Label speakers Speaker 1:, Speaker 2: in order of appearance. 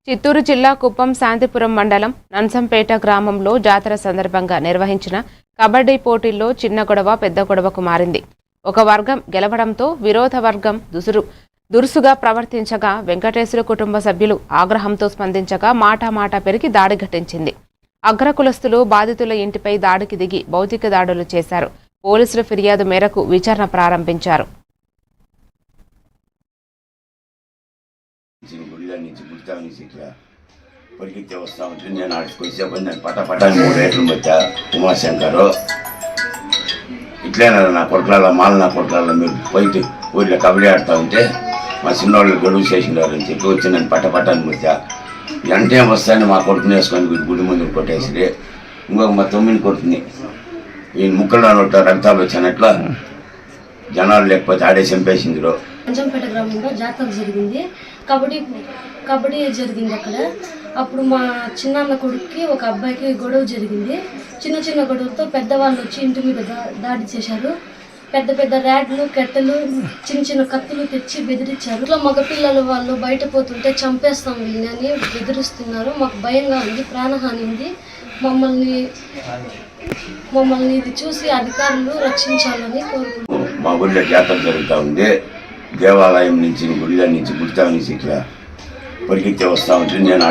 Speaker 1: చిత్తూరు జిల్లా కుప్పం శాంతిపురం మండలం నన్సంపేట గ్రామంలో జాతర సందర్భంగా నిర్వహించిన కబడ్డీ పోటీల్లో చిన్న గొడవ పెద్ద గొడవకు మారింది. ఒక వర్గం గెలవడంతో విరోధ వర్గం దురుసుగా ప్రవర్తించగా వెంకటేశ్వర కుటుంబ సభ్యులు ఆగ్రహంతో స్పందించగా మాట పెరిగి దాడి ఘటించింది. అగ్రకులస్తులు బాధితుల ఇంటిపై దాడికి దిగి భౌతిక దాడులు చేశారు. పోలీసుల ఫిర్యాదు మేరకు విచారణ ప్రారంభించారు.
Speaker 2: పరిగెత్తి వస్తూ ఉంటుంది. నేను ఆడుకొచ్చేపు నేను పటాన్ని 3 రేట్లు వచ్చా ఉమాశంకరు ఇట్లేనా నా కొట్లలో నా కొట్లలో మీరు పోయి ఊళ్ళో కబడ్డీ ఆడుతూ ఉంటే మా చిన్నవాళ్ళు గడువు చేసినారని చెప్పి వచ్చి నేను పటాన్ని వచ్చా. వెంటనే వస్తాను మా కొడుకుని వేసుకొని గుడి ముందు కొట్టేసి ఇంకొక మా 9 కొడుకుని ఈ ముక్కలు రక్తాలు వచ్చినట్లు జనాలు లేకపోతే ఆడే చంపేసింది.
Speaker 3: నన్సంపేట గ్రామంలో జాతర జరిగింది. కబడ్డీ జరిగింది అక్కడ. అప్పుడు మా చిన్నాన్న కొడుక్కి ఒక అబ్బాయికి గొడవ జరిగింది. చిన్న గొడవలతో పెద్దవాళ్ళు వచ్చి ఇంటి మీద దాడి చేశారు. పెద్ద ర్యాడ్లు కట్టెలు చిన్న కత్తులు తెచ్చి బెదిరించారు. ఇట్లా మగపిల్లలు వాళ్ళు బయట పోతుంటే చంపేస్తాం వీళ్ళని అని బెదిరిస్తున్నారు. మాకు భయంగా ఉంది, ప్రాణహాని ఉంది. మమ్మల్ని ఇది చూసి అధికారులు రక్షించాలని కోరుకుంటున్నాం.
Speaker 2: మా ఊళ్ళో జాతర జరుగుతూ ఉంది. దేవాలయం నుంచి గుళ్ళ నుంచి గుడితా నుంచి ఇట్లా పరిగెత్తి వస్తూ ఉంటుంది. నేను